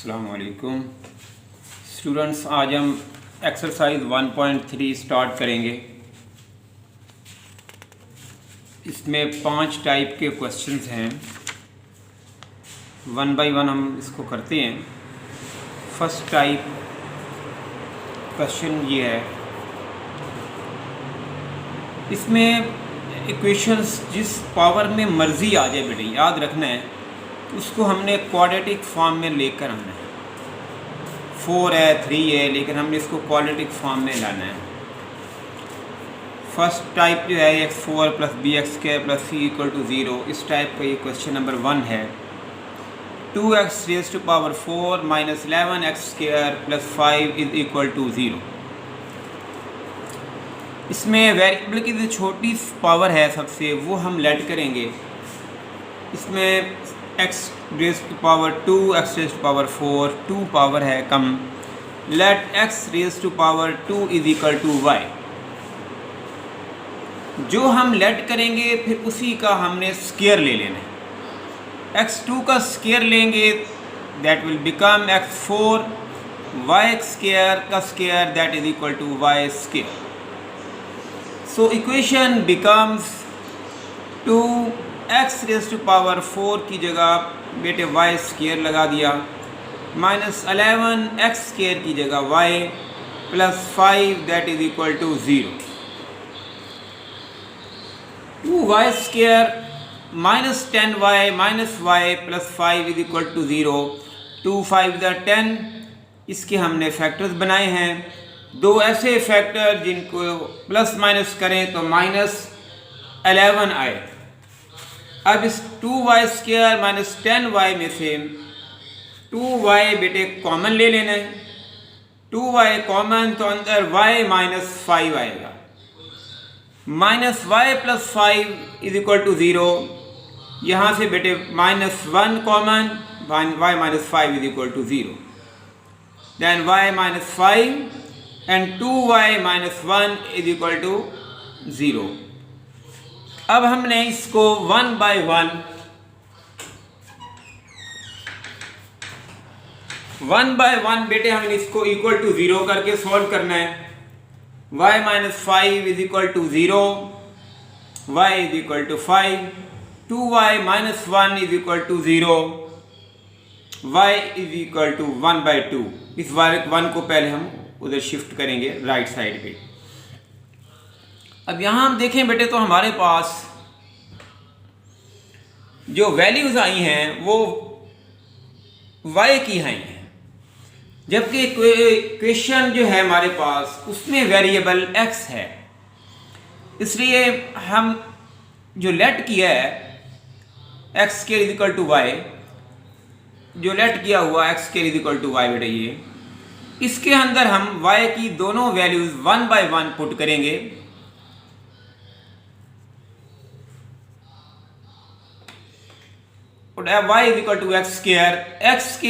अस्सलाम वालेकुम स्टूडेंट्स, आज हम एक्सरसाइज 1.3 स्टार्ट करेंगे। इसमें 5 टाइप के क्वेश्चंस हैं। वन बाय वन हम इसको करते हैं। फर्स्ट टाइप क्वेश्चन ये है, इसमें इक्वेशंस जिस पावर में मर्ज़ी आ जाए बेटे, याद रखना है, उसको हमने क्वाड्रेटिक फॉर्म में लेकर आना है। 4 है 3 है, लेकिन हमने इसको क्वाड्रेटिक फॉर्म में लाना है। फर्स्ट टाइप जो है x4 + bx² + c = 0, इस टाइप का ये क्वेश्चन नंबर 1 है। 2x⁴ - 11x² + 5 = 0। इसमें वेरिएबल की जो छोटी पावर है सबसे, वो हम लेट करेंगे। इसमें x⁻², x⁻4, 2 पावर है कम। Late x⁻² = y। जो हम लेट करेंगे फिर उसी का हमने स्क्वायर ले लेना है। x2 का स्क्वायर लेंगे, that will become x4, y² का square that is equal to y²। So equation becomes 2x⁻4 की जगह बेटे y² लगा दिया, -11x² की जगह y + 5 that is equal to 0। 2y² - 10y - y + 5 = 0। 2 5 10, इसके हमने फैक्टर्स बनाए हैं। दो ऐसे फैक्टर जिनको प्लस माइनस करें तो -11 आए। अब इस 2y² - 10y में से 2y बेटे कॉमन ले लेना है। 2y कॉमन, तो अंदर y - 5 आएगा। -y + 5 = 0। यहाँ से बेटे -1 common, y - 5 = 0। Then y - 5 and 2y - 1 = 0। अब हमने इसको 1 by 1 बेटे हमने इसको इक्वल टू 0 करके सॉल्व करना है। y - 5 = 0, y = 5, 2y - 1 = 0, y = 1/2। इस 1 को पहले हम उधर शिफ्ट करेंगे राइट साइड पे। अब यहाँ हम देखें बेटे, तो हमारे पास जो वैल्यूज़ आई हैं वो y की आई हैं, जबकि इक्वेशन जो है हमारे पास उसमें वेरिएबल x है। इसलिए हम जो लेट किया है x² = y, जो लेट किया हुआ x² = y बेटे, ये इसके अंदर हम y की दोनों वैल्यूज 1 by 1 पुट करेंगे। y = x², x²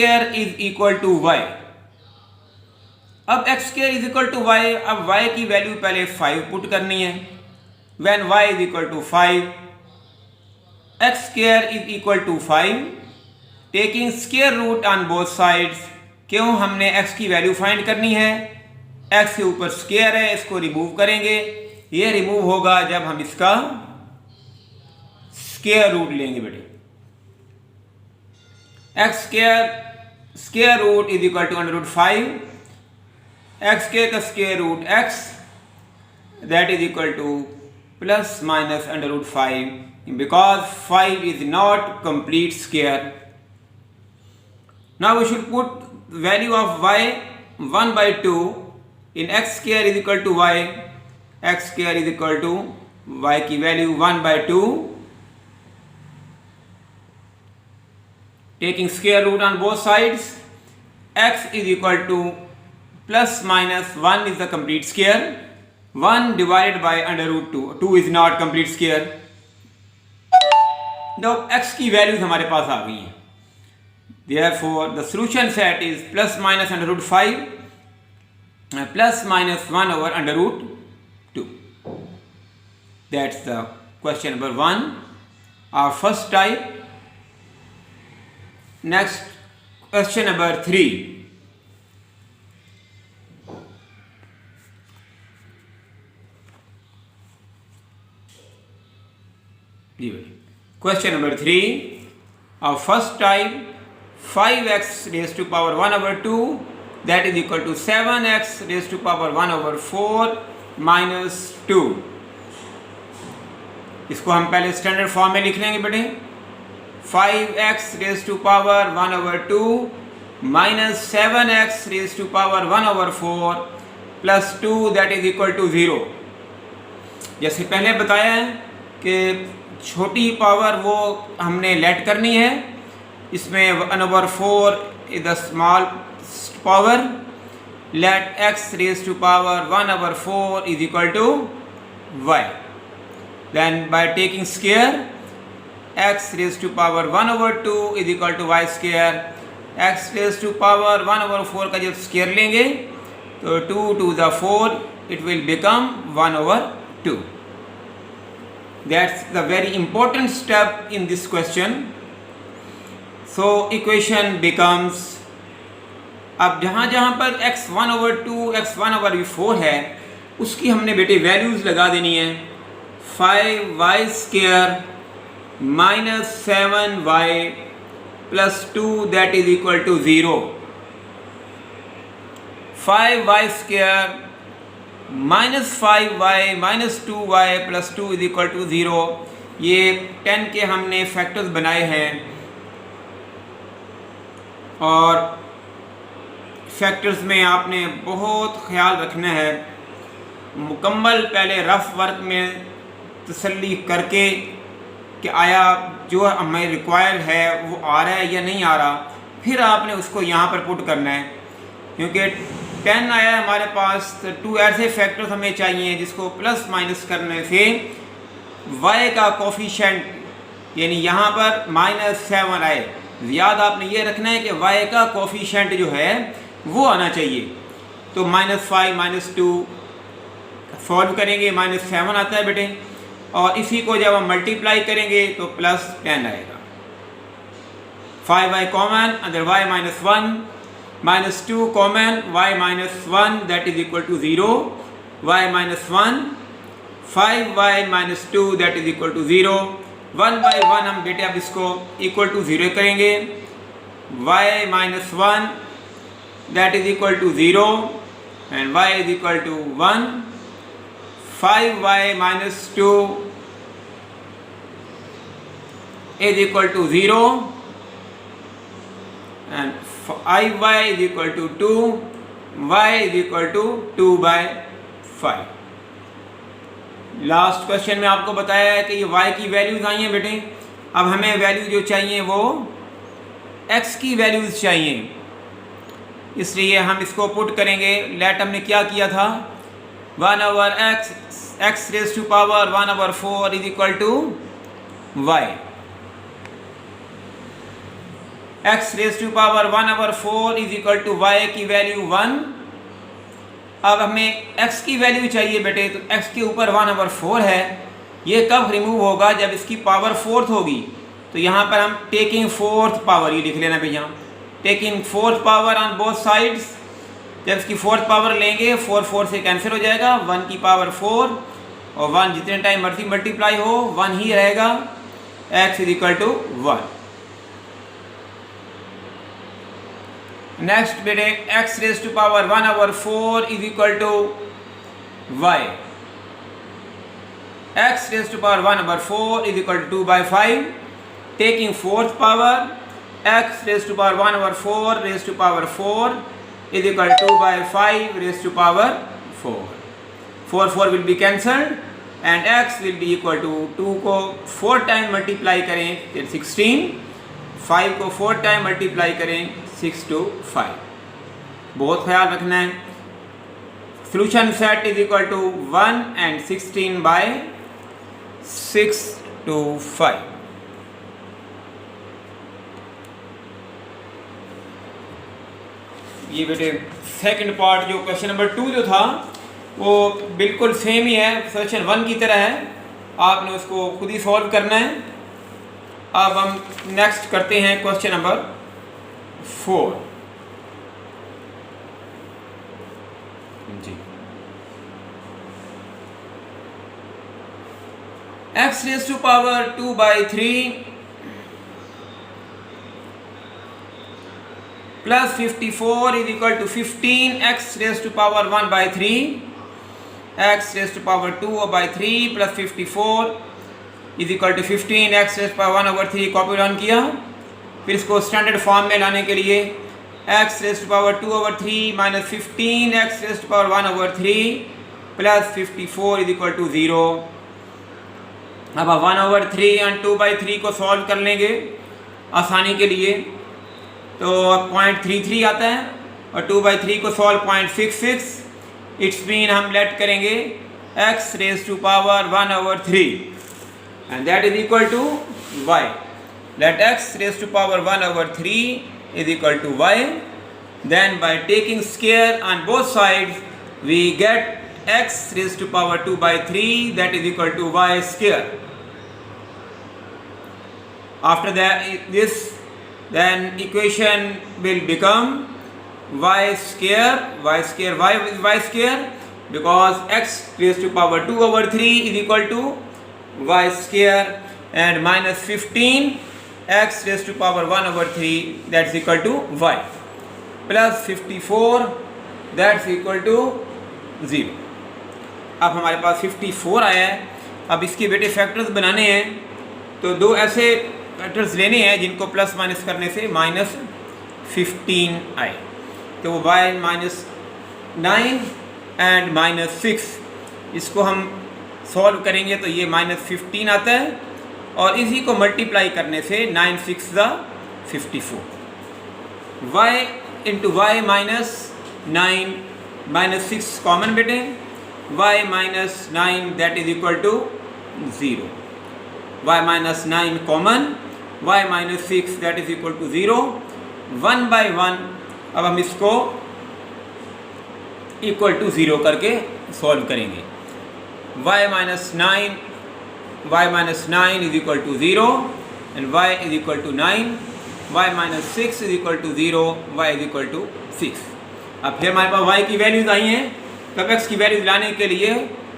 = y। अब x² = y, अब y की वैल्यू पहले 5 पुट करनी है। When y = 5, x² = 5, taking square root on both sides. क्यों? हमने x की वैल्यू फाइंड करनी है। x के ऊपर स्क्वायर है, इसको रिमूव करेंगे। ये रिमूव होगा जब हम इसका स्क्वायर रूट लेंगे बेटे। x² स्क्वायर रूट = √5, x² का square root x that is equal to ±√5, because 5 is not complete square. Now we should put value of y 1/2 in x² = y, x² = y की value 1/2, taking square root on both sides। x = ±1 is the complete square, 1 divided by √2, 2 is not complete square। now x की values हमारे पास आ गई हैं। Therefore, the solution set is ±√5 ±1/√2। That's the question number 1, our first type। Next question number 3। Question number 3 of first type 5x raised to power 1 over 2 that is equal to 7x raised to power 1 over 4 minus 2। इसको हम पहले standard form में लिख लेंगे बेटे। 5x raised to power 1 over 2 minus 7x raised to power 1 over 4 plus 2 that is equal to 0। जैसे पहले बताया है कि छोटी पावर वो हमने लेट करनी है, इसमें 1 over 4 is the small power, let x raised to power 1 over 4 is equal to y, then by taking square x raised to power 1 over 2 is equal to y square, x raised to power 1 over 4 का जब square लेंगे तो 2 to the 4 it will become 1 over 2। That's the very important step in this question. So equation becomes, अब जहाँ जहाँ पर x 1 over 2 x 1 over 4 है उसकी हमने बेटे वैल्यूज़ लगा देनी है। 5y square minus 7y plus 2 that is equal to 0। 5y square minus 5y minus 2y plus 2 is equal to 0। ये 10 के हमने फैक्टर्स बनाए हैं और फैक्टर्स में आपने बहुत ख्याल रखना है, मुकम्मल पहले रफ वर्क में तसल्ली करके कि आया जो हमें रिक्वायर्ड है वो आ रहा है या नहीं आ रहा, फिर आपने उसको यहाँ पर पुट करना है। क्योंकि 10 आया है हमारे पास तो 2 ऐसे फैक्टर्स हमें चाहिए जिसको प्लस माइनस करने से y का कोफिशिएंट यानी यहाँ पर -7 आए। याद आपने ये रखना है कि y का कोफिशिएंट जो है वो आना चाहिए। तो -5 -2 सॉल्व करेंगे -7 आता है बेटे, और इसी को जब हम मल्टीप्लाई करेंगे तो +10 आएगा। 5y कॉमन अंदर y -1 -2 common y -1 that is equal to 0, y -1 5y -2 that is equal to 0। 1 by 1 हम बेटे अब इसको इक्वल टू 0 करेंगे। y -1 that is equal to 0 and y is equal to 1। 5y -2 is equal to 0 and iy is equal to 2, y is equal to 2 by 5। Last question में आपको बताया है कि ये y की वैल्यूज़ आई हैं बेटे। अब हमें वैल्यू जो चाहिए वो x की वैल्यूज़ चाहिए, इसलिए हम इसको पुट करेंगे। लेट हमने क्या किया था 1 over x raised to power 1 over 4 is equal to y। x raised to power 1 over 4 is equal to y की वैल्यू 1। अब हमें x की वैल्यू चाहिए बेटे, तो x के ऊपर 1 over 4 है, ये कब रिमूव होगा जब इसकी पावर 4th होगी। तो यहाँ पर हम टेकिंग 4th पावर, ये लिख लेना भैया, taking 4th power on both sides. जब इसकी 4th पावर लेंगे 4 4 से कैंसिल हो जाएगा, 1 की पावर 4 और 1 जितने टाइम मर्जी मल्टीप्लाई हो 1 ही रहेगा। x is equal to 1। Next बेटे x raise to power 1 over 4 is equal to y। x raise to power 1 over 4 is equal to 2 by 5। Taking 4th power x raise to power 1 over 4 raise to power 4 is equal to 2 by 5 raised to power 4। 4 4 will be cancelled and x will be equal to 2 को 4 time multiply करें फिर 16, 5 को 4 time multiply करें 6 to 5। बहुत ख्याल रखना है। Solution set is equal to 1 and 16 by 6 to 5। ये बेटे सेकंड पार्ट जो क्वेश्चन नंबर 2 जो था वो बिल्कुल सेम ही है, क्वेश्चन 1 की तरह है, आपने उसको खुद ही सॉल्व करना है। अब हम नेक्स्ट करते हैं क्वेश्चन नंबर 4 जी। x raise to power 2/3 plus 54 is equal to 15 x raise to power 1/3 x raise to power 2/3 plus 54 is equal to 15 x raise to power 1/3 copy down किया। फिर इसको स्टैंडर्ड फॉर्म में लाने के लिए x raise to power 2/3 minus 15 x raise to power 1/3 plus 54 is equal to 0। अब 1/3 and 2/3 को solve कर लेंगे आसानी के लिए, तो 0.33 आता है और 2/3 को सॉल्व 0.66। इट्स मीन हम लेट करेंगे x raise to power 1/3 and that is equal to y. Let x raised to power 1/3 is equal to y. Then by taking square on both sides, we get x raised to power 2/3 that is equal to y square. After that, this then equation will become y square y is y square because x raised to power 2/3 is equal to y square and minus 15 x raised to power 1/3 that's equal to y plus 54 that's equal to 0। अब हमारे पास 54 आया है। अब इसके बेटे factors बनाने हैं, तो दो ऐसे फैक्टर्स लेने हैं जिनको प्लस माइनस करने से माइनस 15 आए, तो वो y माइनस 9 एंड माइनस 6, इसको हम सॉल्व करेंगे तो ये माइनस 15 आता है और इसी को मल्टीप्लाई करने से 9 6 54 y into Y minus 9 minus 6 common बेटे y minus 9 that is equal to 0, y minus 9 common, y minus 6 that is equal to 0। 1/1 अब हम इसको इक्वल टू 0 करके सॉल्व करेंगे। y minus 9 is equal to 0 and y is equal to 9, y minus 6 is equal to 0, y is equal to 6। अब फिर हमारे पास y की values आई हैं, तब x की वैल्यूज लाने के लिए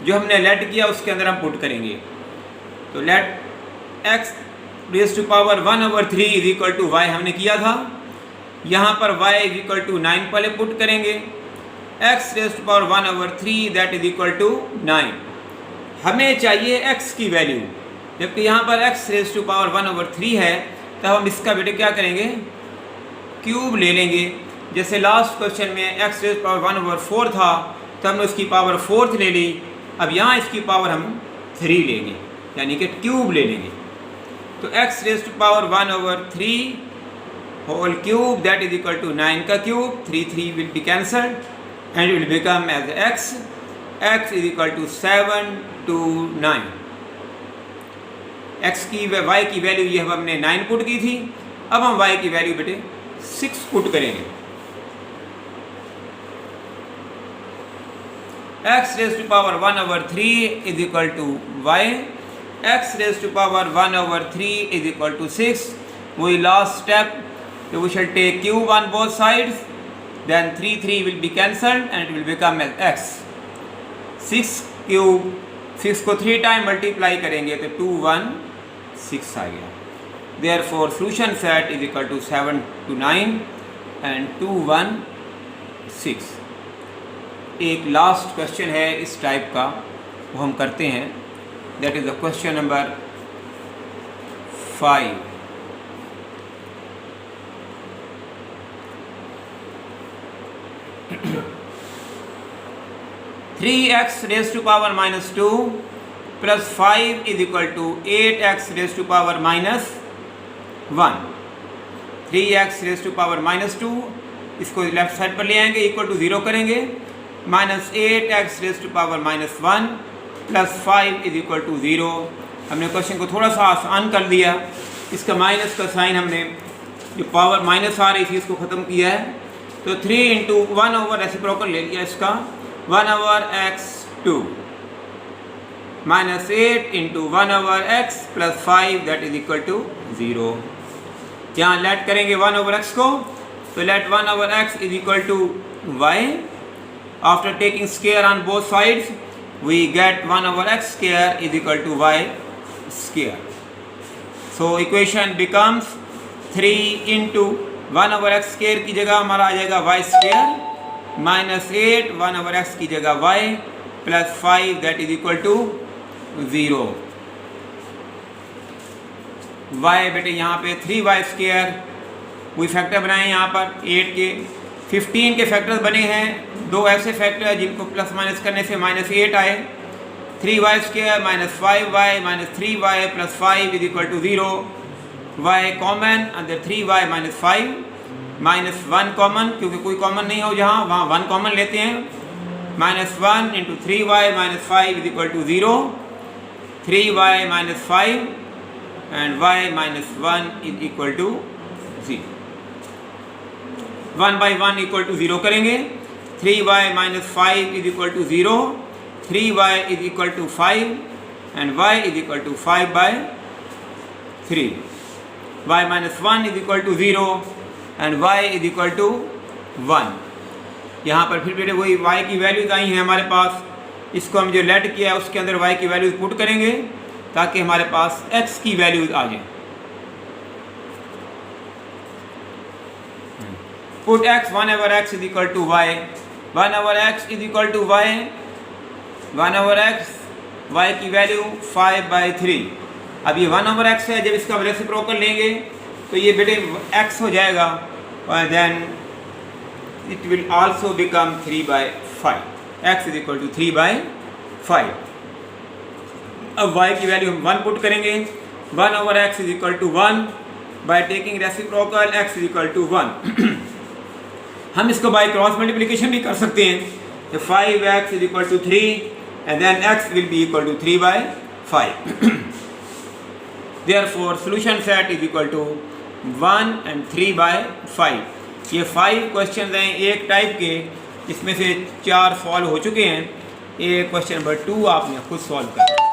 जो हमने लेट किया उसके अंदर हम पुट करेंगे। तो let x raise to power 1/3 is equal to y हमने किया था, यहाँ पर y इज इक्वल टू 9 पहले पुट करेंगे, x raise to power 1/3 that is equal to 9। हमें चाहिए x की वैल्यू, जबकि यहाँ पर x रेज़ टू पावर 1/3 है, तब हम इसका बेटे क्या करेंगे, क्यूब ले लेंगे। जैसे लास्ट क्वेश्चन में x रेज़ टू पावर 1/4 था, तो हमने उसकी पावर 4 ले ली। अब यहाँ इसकी पावर हम 3 लेंगे, यानी कि क्यूब ले लेंगे। तो x raise to power 1/3 whole cube that is equal to 9 का cube, 3 will be cancelled and will become as x is equal to 7 to 9। x की y की वैल्यू ये हमने 9 पुट की थी, अब हम y की वैल्यू बेटे 6 पुट करेंगे। x raise to power 1/3 is equal to y, x raise to power 1/3 is equal to 6। वही लास्ट स्टेप, तो we shall take cube on both sides, then 3 will be cancelled and it will become as x। 6 cube 6 को 3 time multiply करेंगे तो 216 आ गया। Therefore solution set is equal to 7 to 9 and 216। एक last question है इस type का, वो हम करते हैं, that is the question number 5। (3x raised to power minus 2 plus 5 is equal to 8x raised to power minus 1। 3x raised to power minus 2, इसको left side पर ले आएंगे, इक्वल टू 0 करेंगे, minus 8x raised to power minus 1 plus 5 is equal to 0। हमने question को थोड़ा सा आसान कर दिया, इसका माइनस का साइन हमने जो पावर माइनस आ रही थी इसको ख़त्म किया है। तो 3 इंटू 1 ओवर रेसिप्रोकल ले लिया इसका, 1 over x2 minus 8 into 1 over x plus 5 that is equal to 0। यहाँ लेट करेंगे 1 ओवर x को, So let 1 over x is equal to y. After taking square on both sides, we get 1 over x square is equal to y square. So equation becomes 3 into 1 over x square की जगह हमारा आ जाएगा y square minus 8 1 over x की जगह y plus 5 that is equal to 0. y बेटे यहाँ पे 3y square कोई फैक्टर बनाए यहाँ पर 8 के 15 के फैक्टर्स बने हैं, दो ऐसे फैक्टर हैं जिनको प्लस माइनस करने से -8 आए। 3y square minus 5y minus 3y plus 5 is equal to 0। y common अंदर 3y माइनस 5 माइनस 1 कॉमन, क्योंकि कोई कॉमन नहीं हो जहाँ वहाँ 1 कॉमन लेते हैं। -1 into 3y minus 5 is equal to 0। 3y minus 5 and y minus 1 is equal to 0. 1 by 1 equal to 0 करेंगे। 3y minus 5 is equal to 0, 3y is equal to 5 and y is equal to 5 by 3. y minus 1 is equal to 0 and y is equal to 1. यहाँ पर फिर बेटे वही y की values आई हैं हमारे पास, इसको हम जो लेट किया है उसके अंदर y की वैल्यूज पुट करेंगे ताकि हमारे पास x की वैल्यूज आ जाए। Put x 1 over x is equal to y, 1 over x is equal to y, 1 over x y की वैल्यू 5 by 3। अब ये 1 over x है, जब इसका रेसिप्रोकल लेंगे तो ये बेटे x हो जाएगा और then it will also become 3 by 5, x is equal to 3 by 5। अब y की वैल्यू हम 1 पुट करेंगे, 1 over x is equal to 1 by taking reciprocal x is equal to 1। हम इसको बाय क्रॉस मल्टीप्लिकेशन भी कर सकते हैं, तो 5x is equal to 3 and then x will be equal to 3 by 5। Therefore solution set is equal to 1 and 3 by 5। ये 5 question हैं एक टाइप के, इसमें से 4 सॉल्व हो चुके हैं। ये क्वेश्चन नंबर 2 आपने खुद सॉल्व कर